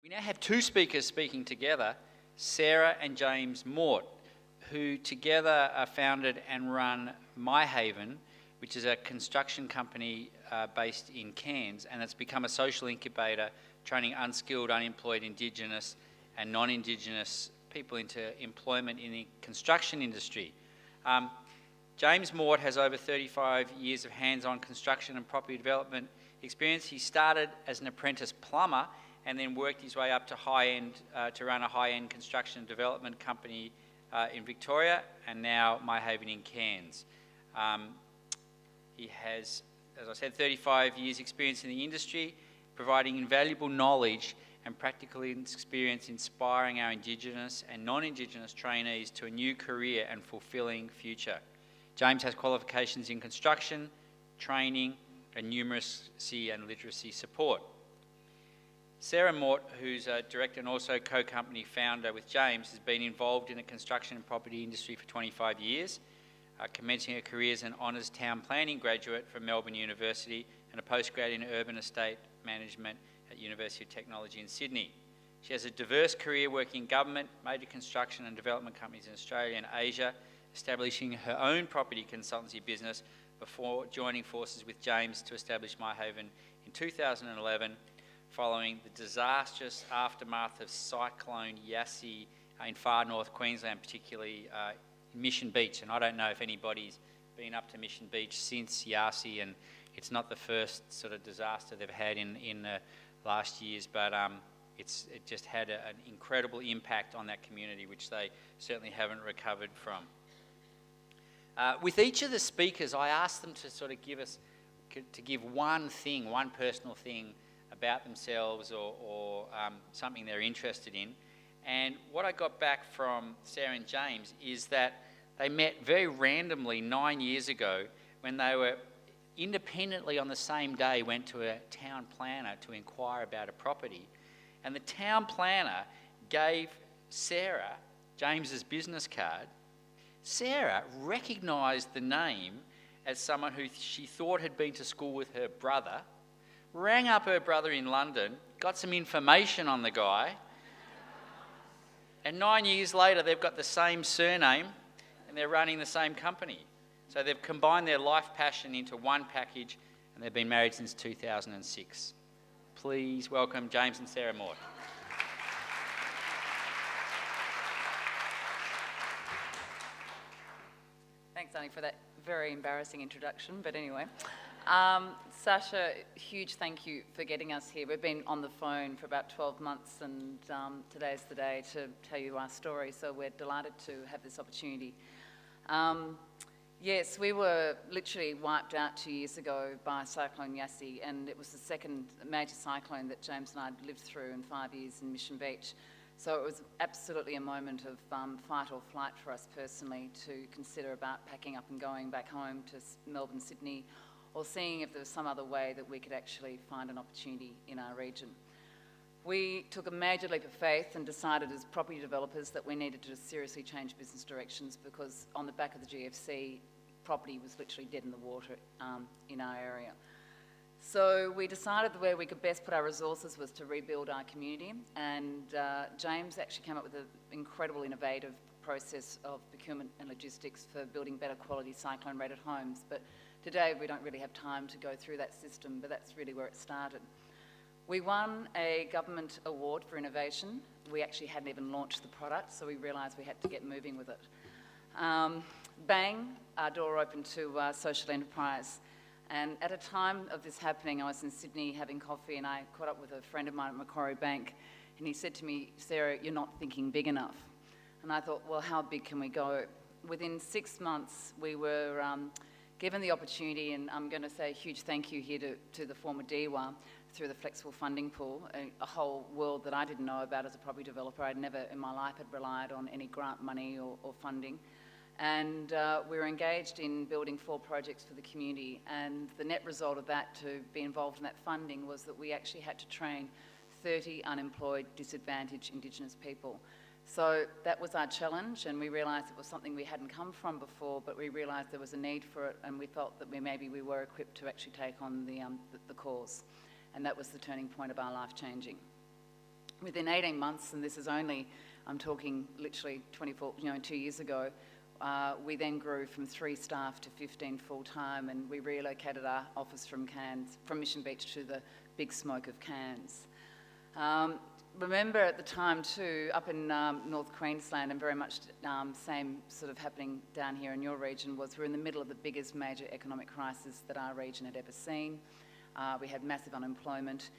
We now have two speakers speaking together, Sarah and James Mort, who together are founded and run MiHaven, which is a construction company based in Cairns, and it's become a social incubator training unskilled, unemployed Indigenous and non-Indigenous people into employment in the construction industry. James Mort has over 35 years of hands-on construction and property development experience. He started as an apprentice plumber and then worked his way up to to run a high-end construction and development company in Victoria, and now MiHaven in Cairns. He has, as I said, 35 years experience in the industry, providing invaluable knowledge and practical experience inspiring our Indigenous and non-Indigenous trainees to a new career and fulfilling future. James has qualifications in construction, training, and numeracy and literacy support. Sarah Mort, who's a director and also co-company founder with James, has been involved in the construction and property industry for 25 years, commencing her career as an honours town planning graduate from Melbourne University and a postgrad in urban estate management at University of Technology in Sydney. She has a diverse career working in government, major construction and development companies in Australia and Asia, establishing her own property consultancy business before joining forces with James to establish MiHaven in 2011, following the disastrous aftermath of Cyclone Yassi in far north Queensland, particularly Mission Beach. And I don't know if anybody's been up to Mission Beach since Yassi, and it's not the first sort of disaster they've had in the last years, but it just had an incredible impact on that community, which they certainly haven't recovered from. With each of the speakers, I asked them to sort of give one thing, one personal thing about themselves or something they're interested in. And what I got back from Sarah and James is that they met very randomly 9 years ago when they were independently on the same day went to a town planner to inquire about a property. And the town planner gave Sarah James's business card. Sarah recognised the name as someone who she thought had been to school with her brother, rang up her brother in London, got some information on the guy, and 9 years later they've got the same surname and they're running the same company. So they've combined their life passion into one package, and they've been married since 2006. Please welcome James and Sarah Mort. Thanks, Annie, for that very embarrassing introduction, but anyway. Sasha, huge thank you for getting us here. We've been on the phone for about 12 months, and today's the day to tell you our story, so we're delighted to have this opportunity. Yes, we were literally wiped out 2 years ago by Cyclone Yassi, and it was the second major cyclone that James and I had lived through in 5 years in Mission Beach. So it was absolutely a moment of fight or flight for us personally to consider about packing up and going back home to Melbourne, Sydney, or seeing if there was some other way that we could actually find an opportunity in our region. We took a major leap of faith and decided as property developers that we needed to seriously change business directions, because on the back of the GFC, property was literally dead in the water in our area. So we decided the way we could best put our resources was to rebuild our community, and James actually came up with an incredible innovative process of procurement and logistics for building better quality cyclone-rated homes. But today we don't really have time to go through that system, but that's really where it started. We won a government award for innovation. We actually hadn't even launched the product, so we realised we had to get moving with it. Bang, our door opened to social enterprise. And at a time of this happening, I was in Sydney having coffee, and I caught up with a friend of mine at Macquarie Bank, and he said to me, "Sarah, you're not thinking big enough." And I thought, well, how big can we go? Within 6 months, we were given the opportunity, and I'm going to say a huge thank you here to the former DEWA through the flexible funding pool, a whole world that I didn't know about as a property developer. I'd never in my life had relied on any grant money or funding. And we were engaged in building 4 projects for the community, and the net result of that, to be involved in that funding, was that we actually had to train 30 unemployed, disadvantaged Indigenous people. So that was our challenge, and we realised it was something we hadn't come from before, but we realised there was a need for it, and we felt that maybe we were equipped to actually take on the cause. And that was the turning point of our life changing. Within 18 months, and this is only, I'm talking literally 2 years ago, we then grew from 3 staff to 15 full-time, and we relocated our office from Mission Beach to the big smoke of Cairns. Remember at the time too, up in North Queensland, and very much same sort of happening down here in your region, was we're in the middle of the biggest major economic crisis that our region had ever seen. We had massive unemployment,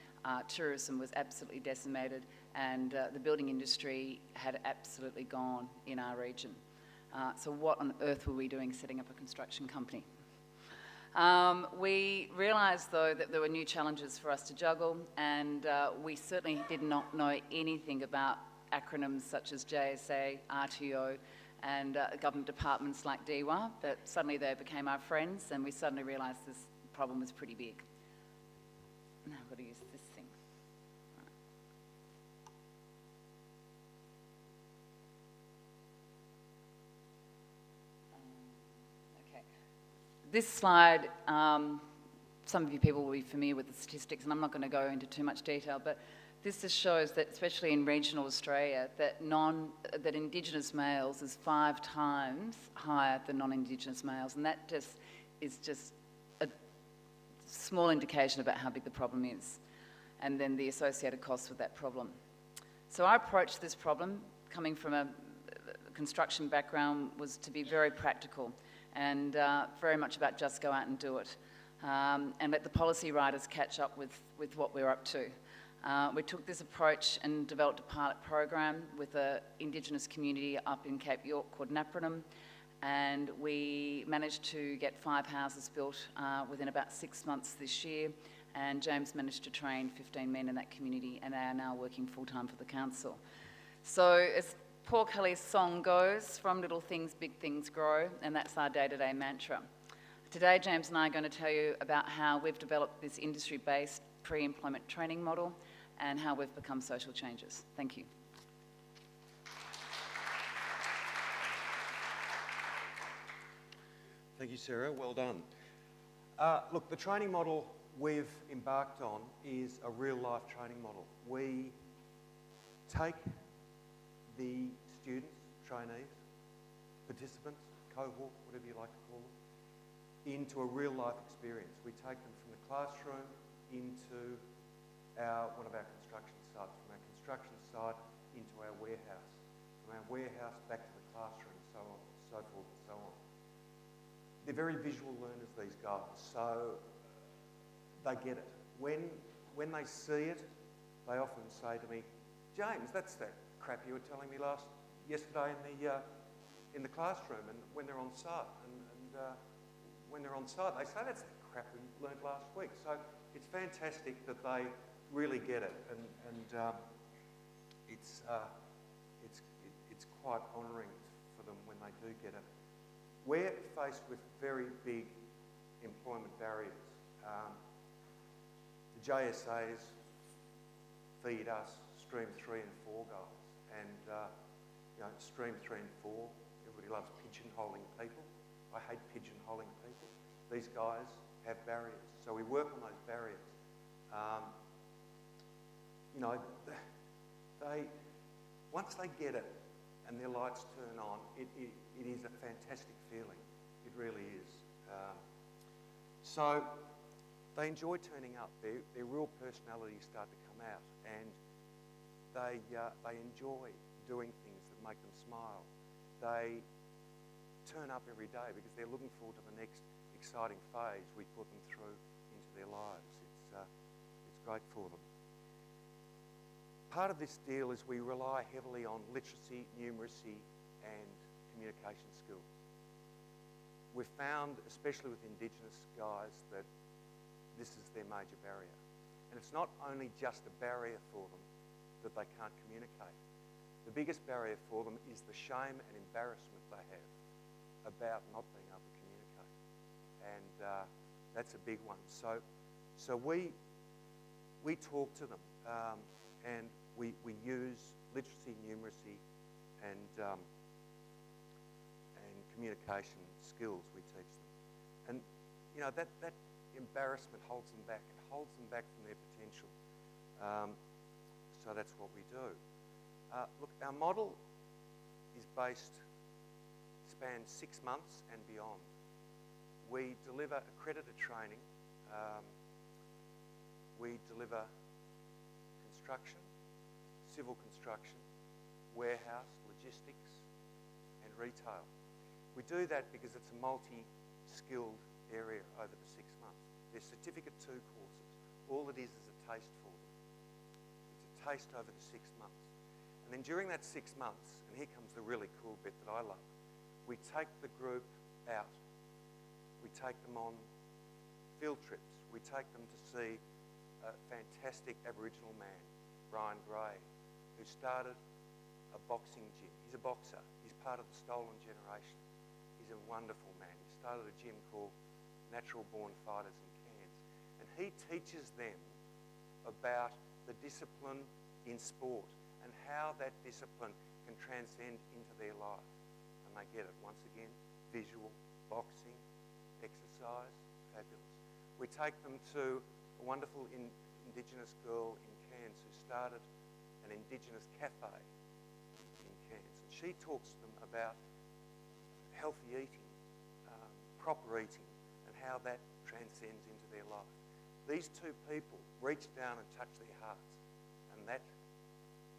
tourism was absolutely decimated, and the building industry had absolutely gone in our region. So what on earth were we doing setting up a construction company? We realised though that there were new challenges for us to juggle, and we certainly did not know anything about acronyms such as JSA, RTO, and government departments like DEWA, but suddenly they became our friends, and we suddenly realised this problem was pretty big. Now I've got to use this thing. Okay. This slide, some of you people will be familiar with the statistics, and I'm not going to go into too much detail, but this just shows that, especially in regional Australia, that Indigenous males is 5 times higher than non-Indigenous males, and that is just a small indication about how big the problem is, and then the associated costs with that problem. So our approach to this problem, coming from a construction background, was to be very practical and very much about just go out and do it, and let the policy writers catch up with what we're up to. We took this approach and developed a pilot program with an Indigenous community up in Cape York called Napranum, and we managed to get 5 houses built within about 6 months this year, and James managed to train 15 men in that community, and they are now working full-time for the council. So as Paul Kelly's song goes, from little things big things grow, and that's our day-to-day mantra. Today James and I are going to tell you about how we've developed this industry-based pre-employment training model and how we've become social changers. Thank you. Thank you, Sarah. Well done. Look, the training model we've embarked on is a real-life training model. We take the students, trainees, participants, cohort, whatever you like to call them, into a real-life experience. We take them from the classroom into one of our construction sites, from our construction site into our warehouse, from our warehouse back to the classroom, so on, so forth and so on. They're very visual learners, these guys, so they get it. When they see it, they often say to me, James, that's that crap you were telling me yesterday in the classroom, and when they're on site, and when they're on site, they say that's the crap we learned last week. So it's fantastic that they really get it, and it's quite honouring for them when they do get it. We're faced with very big employment barriers. The JSAs feed us Stream 3 and 4 guys, and Stream 3 and 4, everybody loves pigeonholing people. I hate pigeonholing people. These guys have barriers, so we work on those barriers. Once they get it and their lights turn on, it is a fantastic feeling. It really is. So they enjoy turning up. Their real personalities start to come out, and they enjoy doing things that make them smile. They turn up every day because they're looking forward to the next exciting phase we put them through into their lives. It's great for them. Part of this deal is we rely heavily on literacy, numeracy, and communication skills. We've found, especially with Indigenous guys, that this is their major barrier. And it's not only just a barrier for them that they can't communicate. The biggest barrier for them is the shame and embarrassment they have about not being able to communicate. And that's a big one. So we talk to them, and we use literacy, numeracy, and communication skills we teach them. And that embarrassment holds them back. It holds them back from their potential. So that's what we do. Look, our model is spans 6 months and beyond. We deliver accredited training. We deliver construction, civil construction, warehouse, logistics, and retail. We do that because it's a multi-skilled area over the 6 months. There's Certificate 2 courses. All it is a taste for them. It's a taste over the 6 months. And then during that 6 months, and here comes the really cool bit that I love, we take the group out. We take them on field trips. We take them to see a fantastic Aboriginal man, Brian Gray, who started a boxing gym. He's a boxer. He's part of the stolen generation. He's a wonderful man. He started a gym called Natural Born Fighters in Cairns. And he teaches them about the discipline in sport and how that discipline can transcend into their life. And they get it, once again, visual, boxing, exercise, fabulous. We take them to a wonderful Indigenous girl in Cairns who started an Indigenous cafe in Cairns. And she talks to them about healthy eating, proper eating, and how that transcends into their life. These two people reach down and touch their hearts, and that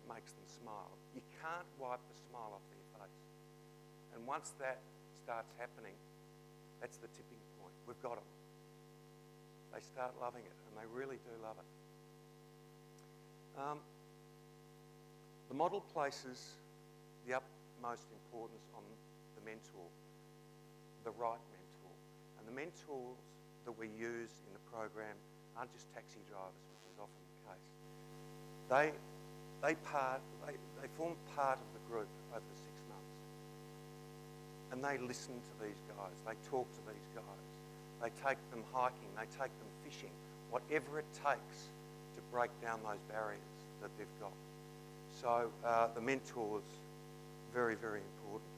makes them smile. You can't wipe the smile off their face. And once that starts happening, that's the tipping point. We've got them. They start loving it, and they really do love it. The model places the utmost importance on the mentor, the right mentor. And the mentors that we use in the program aren't just taxi drivers, which is often the case. They form part of the group over the 6 months. And they listen to these guys. They talk to these guys. They take them hiking. They take them fishing. Whatever it takes to break down those barriers that they've got. So the mentor's very, very important.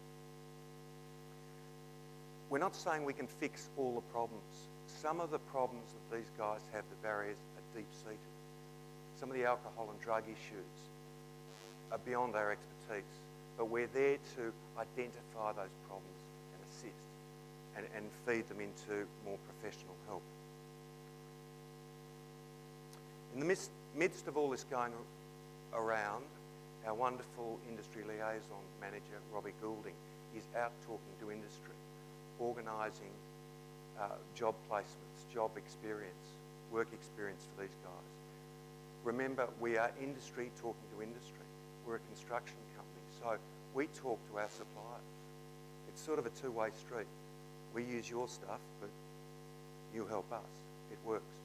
We're not saying we can fix all the problems. Some of the problems that these guys have, the barriers, are deep-seated. Some of the alcohol and drug issues are beyond our expertise, but we're there to identify those problems and assist and feed them into more professional help. In the midst of all this going around, our wonderful industry liaison manager, Robbie Goulding, is out talking to industry, organising job placements, job experience, work experience for these guys. Remember, we are industry talking to industry. We're a construction company, so we talk to our suppliers. It's sort of a two-way street. We use your stuff, but you help us. It works.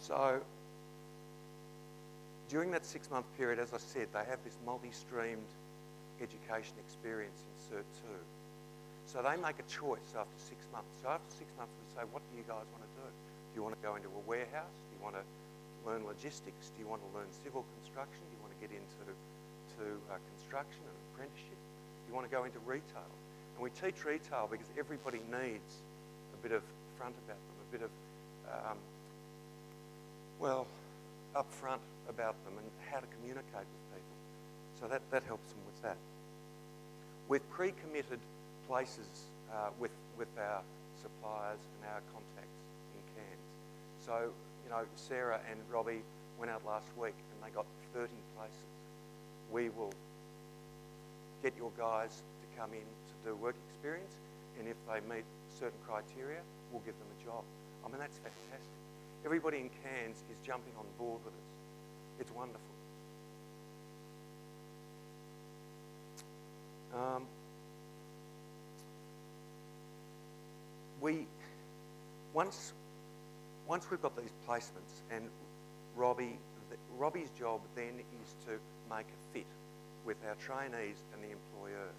So during that 6-month period, as I said, they have this multi-streamed education experience in Cert 2. So they make a choice after 6 months. So after 6 months, we say, what do you guys want to do? Do you want to go into a warehouse? Do you want to learn logistics? Do you want to learn civil construction? Do you want to get into construction and apprenticeship? Do you want to go into retail? And we teach retail because everybody needs a bit of front about them, a bit of, upfront about them and how to communicate with people. So that helps them with that. We've pre-committed places with our suppliers and our contacts in Cairns. So, Sarah and Robbie went out last week and they got 30 places. We will get your guys to come in to do work experience, and if they meet certain criteria, we'll give them a job. I mean, that's fantastic. Everybody in Cairns is jumping on board with us. It's wonderful. Once we've got these placements, and Robbie's job then is to make a fit with our trainees and the employer.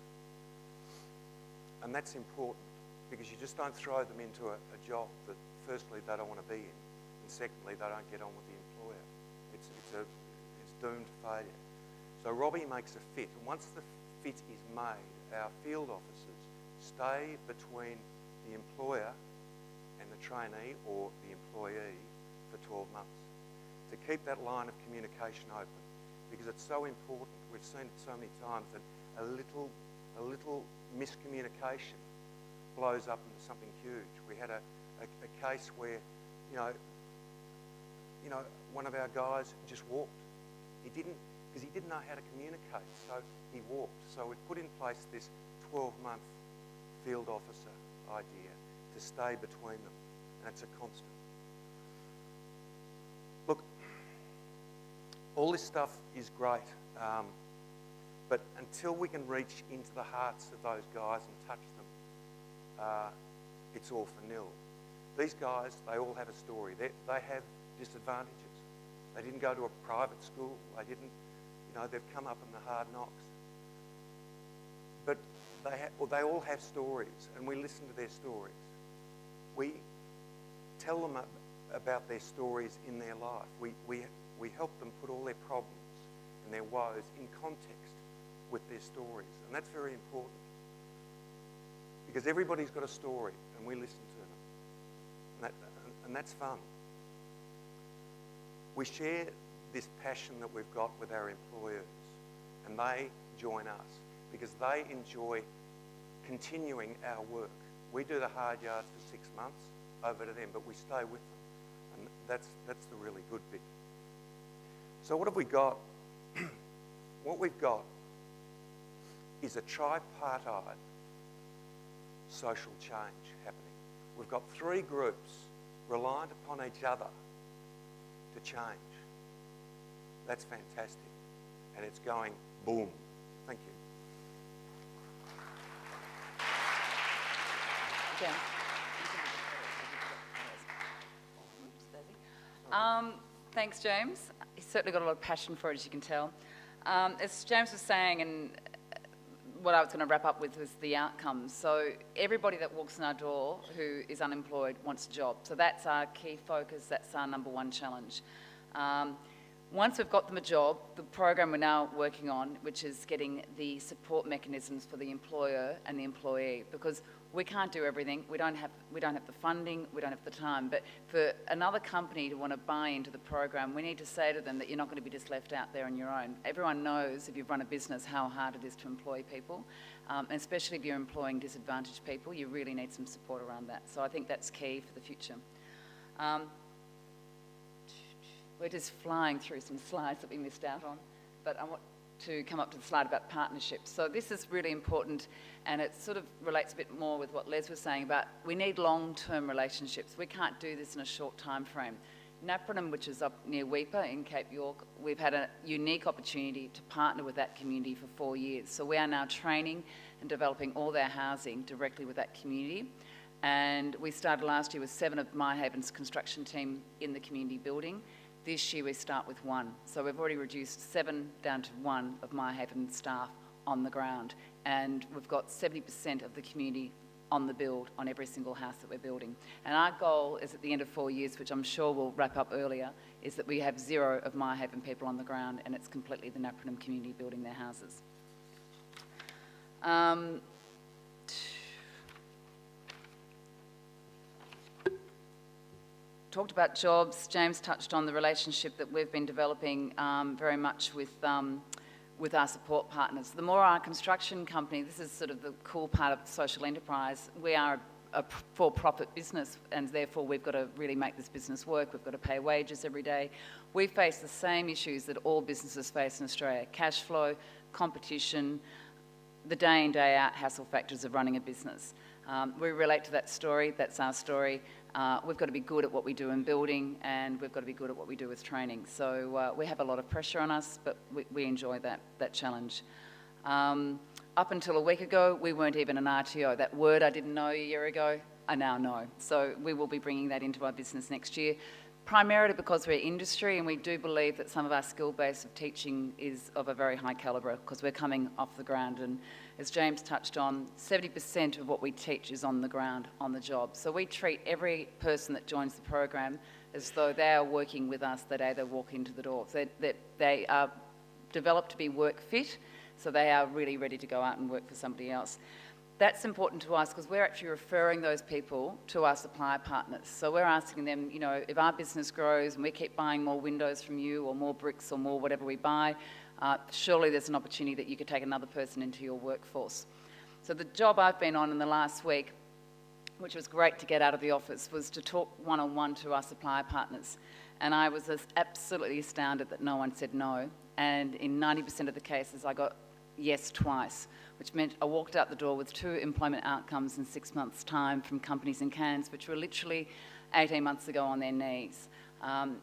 And that's important because you just don't throw them into a job that firstly they don't want to be in, and secondly they don't get on with the employer. It's doomed to failure. So Robbie makes a fit, and once the fit is made, our field officers stay between the employer and the trainee or the employee for 12 months. to keep that line of communication open, because it's so important. We've seen it so many times that a little miscommunication blows up into something huge. We had a case where, one of our guys just walked. Because he didn't know how to communicate, so he walked. So we put in place this 12-month field officer idea to stay between them, and it's a constant. Look, all this stuff is great, but until we can reach into the hearts of those guys and touch them, it's all for nil. These guys, they all have a story. They have disadvantages. They didn't go to a private school. They didn't, they've come up in the hard knocks. But they all have stories, and we listen to their stories. We tell them about their stories in their life. We help them put all their problems and their woes in context with their stories, and that's very important, because everybody's got a story, and we listen to them, and that's fun. We share this passion that we've got with our employers, and they join us because they enjoy continuing our work. We do the hard yards for 6 months over to them, but we stay with them, and that's the really good bit. So what have we got? What we've got is a tripartite social change happening. We've got 3 groups reliant upon each other to change. That's fantastic, and it's going boom. Thank you. Thanks, James. He's certainly got a lot of passion for it, as you can tell. As James was saying, and what I was going to wrap up with was the outcomes. So everybody that walks in our door who is unemployed wants a job. So that's our key focus. That's our number one challenge. Once we've got them a job, the program we're now working on, which is getting the support mechanisms for the employer and the employee, because we can't do everything. We don't have the funding, we don't have the time. But for another company to want to buy into the program, we need to say to them that you're not going to be just left out there on your own. Everyone knows, if you've run a business, how hard it is to employ people, and especially if you're employing disadvantaged people. You really need some support around that. So I think that's key for the future. We're just flying through some slides that we missed out on, but I want to come up to the slide about partnerships. So this is really important, and it sort of relates a bit more with what Les was saying about we need long-term relationships. We can't do this in a short time frame. Napranum, which is up near Weipa in Cape York, we've had a unique opportunity to partner with that community for 4 years. So we are now training and developing all their housing directly with that community. And we started last year with 7 of MiHaven's construction team in the community building. This year we start with 1. So we've already reduced 7 down to 1 of MiHaven staff on the ground. And we've got 70% of the community on the build on every single house that we're building. And our goal is at the end of 4 years, which I'm sure we'll wrap up earlier, is that we have 0 of MiHaven people on the ground, and it's completely the Napranum community building their houses. Talked about jobs. James touched on the relationship that we've been developing very much with our support partners. The more our construction company, this is sort of the cool part of social enterprise, we are a for-profit business, and therefore we've got to really make this business work. We've got to pay wages every day. We face the same issues that all businesses face in Australia: cash flow, competition, the day in, day out hassle factors of running a business. We relate to that story. That's our story. We've got to be good at what we do in building, and we've got to be good at what we do with training. So we have a lot of pressure on us, but we enjoy that challenge. Up until a week ago, we weren't even an RTO. That word I didn't know a year ago, I now know. So we will be bringing that into our business next year, primarily because we're industry, and we do believe that some of our skill base of teaching is of a very high calibre, because we're coming off the ground. And as James touched on, 70% of what we teach is on the ground, on the job. So we treat every person that joins the program as though they are working with us the day they walk into the door. They are developed to be work fit, so they are really ready to go out and work for somebody else. that's important to us because we're actually referring those people to our supplier partners. So we're asking them, you know, if our business grows and we keep buying more windows from you or more bricks or more whatever we buy, surely there's an opportunity that you could take another person into your workforce. So the job I've been on in the last week, which was great to get out of the office, was to talk one-on-one to our supplier partners. And I was absolutely astounded that no one said no. And in 90% of the cases, I got yes twice, which meant I walked out the door with 2 employment outcomes in 6 months' time from companies in Cairns, which were literally 18 months ago on their knees.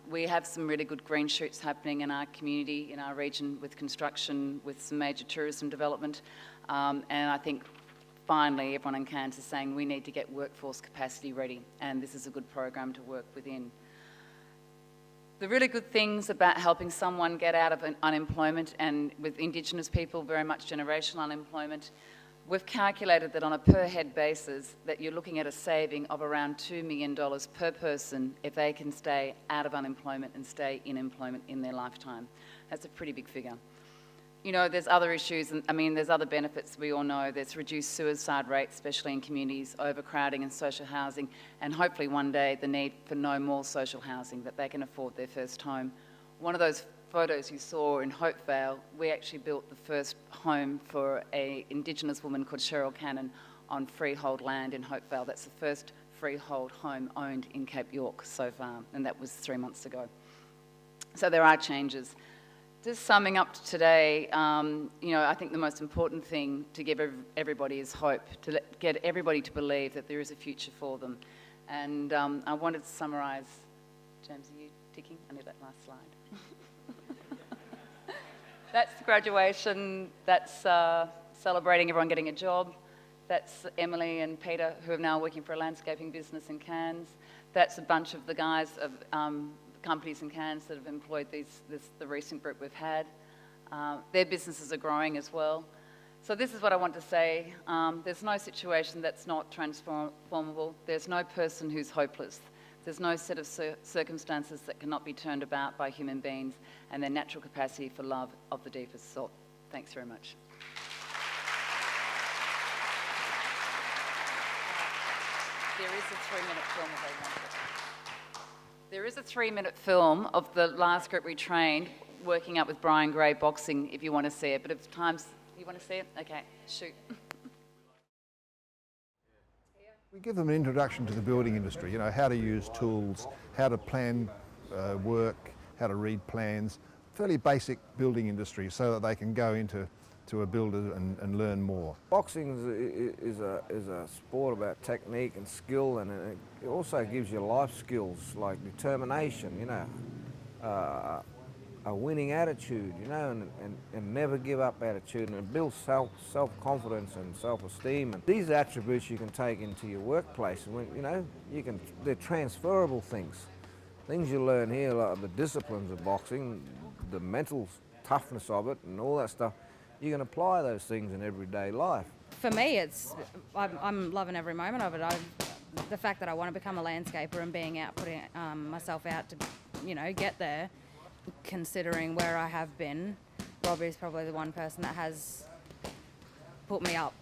We have some really good green shoots happening in our community, in our region, with construction, with some major tourism development. And I think finally everyone in Cairns is saying we need to get workforce capacity ready, and this is a good program to work within. The really good things about helping someone get out of unemployment, and with Indigenous people, very much generational unemployment, we've calculated that on a per head basis that you're looking at a saving of around $2 million per person if they can stay out of unemployment and stay in employment in their lifetime. That's a pretty big figure. You know, there's other issues, and I mean, there's other benefits we all know. There's reduced suicide rates, especially in communities, overcrowding and social housing, and hopefully one day the need for no more social housing, that they can afford their first home. One of those photos you saw in Hopevale, we actually built the first home for an Indigenous woman called Cheryl Cannon on freehold land in Hopevale. That's the first freehold home owned in Cape York so far, and that was 3 months ago. So there are changes. Just summing up today, you know, I think the most important thing to give everybody is hope, to get everybody to believe that there is a future for them. And I wanted to summarise. James, are you ticking? I need that last slide. That's graduation. That's celebrating everyone getting a job. That's Emily and Peter, who are now working for a landscaping business in Cairns. That's a bunch of the guys of companies in Cairns that have employed the recent group we've had. Their businesses are growing as well. So this is what I want to say. There's no situation that's not transformable. There's no person who's hopeless. There's no set of circumstances that cannot be turned about by human beings and their natural capacity for love of the deepest sort. Thanks very much. There is a 3-minute film if they want it. There is a 3-minute film of the last group we trained, working up with Brian Gray boxing, if you want to see it. But if times, you want to see it? Okay, shoot. We give them an introduction to the building industry, you know, how to use tools, how to plan work, how to read plans, fairly basic building industry so that they can go into a builder and learn more. Boxing is a sport about technique and skill, and it also gives you life skills like determination, you know, a winning attitude, you know, and never give up attitude, and it builds self-confidence and self-esteem. And these attributes you can take into your workplace, and you know, they're transferable things. Things you learn here, like the disciplines of boxing, the mental toughness of it, and all that stuff. You can apply those things in everyday life. For me, I'm loving every moment of it. The fact that I want to become a landscaper and being out, putting myself out to, you know, get there, considering where I have been, Robbie's probably the one person that has put me up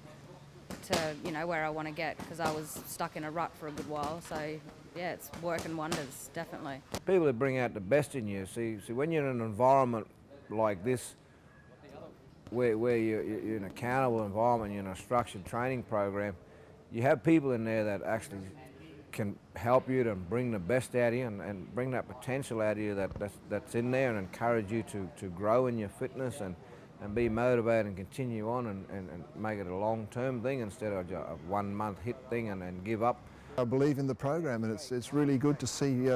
to, you know, where I want to get, because I was stuck in a rut for a good while. So yeah, it's working wonders, definitely. People that bring out the best in you. See, when you're in an environment like this, where you're in a accountable environment, you're in a structured training program, you have people in there that actually can help you to bring the best out of you and bring that potential out of you that's in there, and encourage you to grow in your fitness and be motivated and continue on and make it a long-term thing instead of a 1 month hit thing and then give up. I believe in the program, and it's really good to see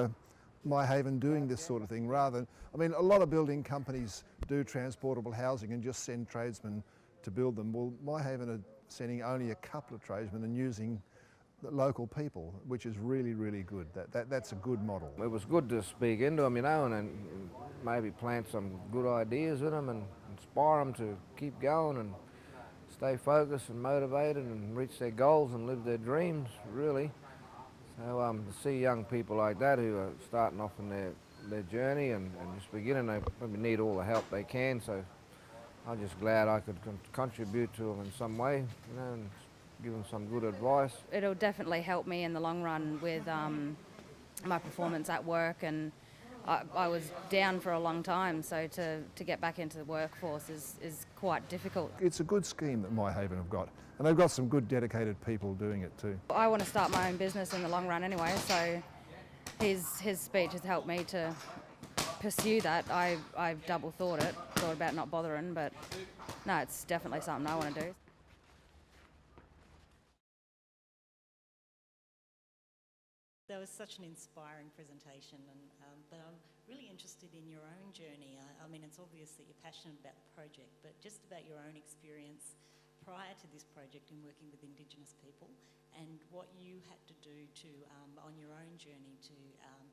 MiHaven doing this sort of thing rather than, I mean, a lot of building companies do transportable housing and just send tradesmen to build them. Well, MiHaven are sending only a couple of tradesmen and using the local people, which is really, really good. That's a good model. It was good to speak into them, you know, and maybe plant some good ideas in them and inspire them to keep going and stay focused and motivated and reach their goals and live their dreams, really. So to see young people like that who are starting off in their journey and just beginning, they probably need all the help they can. So I'm just glad I could contribute to them in some way, you know, and give them some good advice. It'll definitely help me in the long run with my performance at work, and I was down for a long time, so to get back into the workforce is quite difficult. It's a good scheme that MiHaven have got, and they've got some good dedicated people doing it too. I want to start my own business in the long run anyway, so his speech has helped me to pursue that. I've double thought about not bothering, but no, it's definitely something I want to do. That was such an inspiring presentation, and but I'm really interested in your own journey. I mean, it's obvious that you're passionate about the project, but just about your own experience prior to this project in working with Indigenous people, and what you had to do to on your own journey to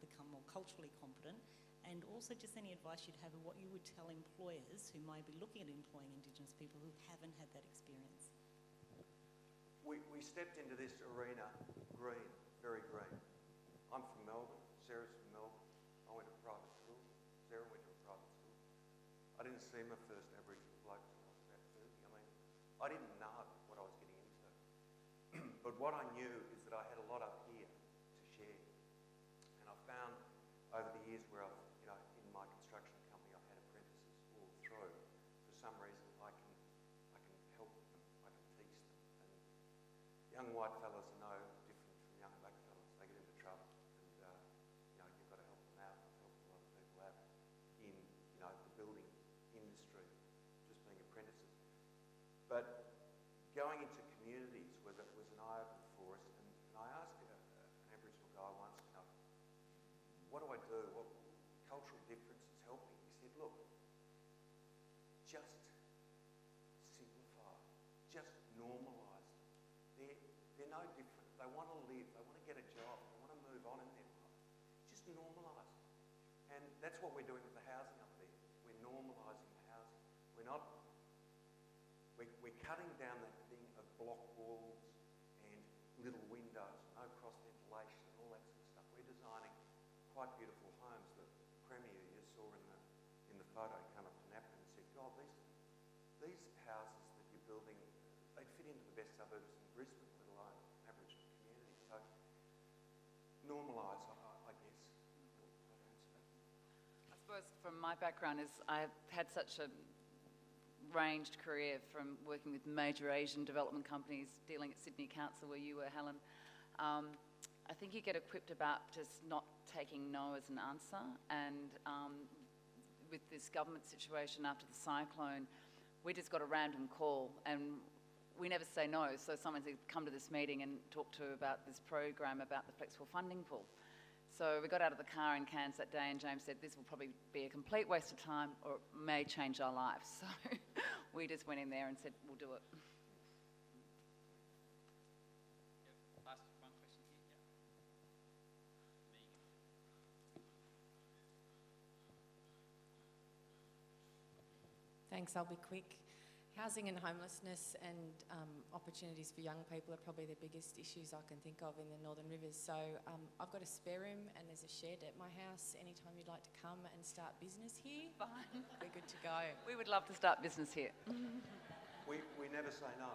become more culturally competent, and also just any advice you'd have of what you would tell employers who may be looking at employing Indigenous people who haven't had that experience. We stepped into this arena green, very green. I'm from Melbourne, Sarah's from Melbourne. I went to private school, Sarah went to a private school. I didn't see my first Aboriginal bloke until I was about 30. I mean, I didn't know what I was getting into. But what I knew is that I had a lot up here to share. And I found over the years where I've, in my construction company, I've had apprentices all through. For some reason, I can help them, I can teach them. And young white fellas are no different from young black fellas. They get into trouble, and you've got to help them out. I've helped a lot of people out in the building industry, just being apprentices. But going into communities was an eye-opener for us. And I asked an Aboriginal guy once, what do I do? What cultural differences help me? He said, look, just simplify, just normalise them. They're no different. They want to live, they want to get a job, they want to move on in their life. Just normalise it. And that's what we're doing with the housing up there. We're normalising the housing. We're cutting down that thing of block walls and little windows, no cross ventilation and all that sort of stuff. We're designing quite beautiful homes. The Premier you saw in the photo come up to Napa and said, God, these houses that you're building, they fit into the best suburbs in Brisbane, let alone Aboriginal communities. So normalise, I guess. I suppose from my background is I've had such a ranged career from working with major Asian development companies, dealing at Sydney Council where you were, Helen. I think you get equipped about just not taking no as an answer, and with this government situation after the cyclone, we just got a random call and we never say no. So someone said, come to this meeting and talk to about this program about the flexible funding pool. So we got out of the car in Cairns that day and James said, this will probably be a complete waste of time or it may change our lives. So we just went in there and said, we'll do it. Last one question here. Megan. Thanks, I'll be quick. Housing and homelessness and opportunities for young people are probably the biggest issues I can think of in the Northern Rivers. So I've got a spare room and there's a shed at my house. Anytime you'd like to come and start business here, Fine. we're good to go. We would love to start business here. We never say no.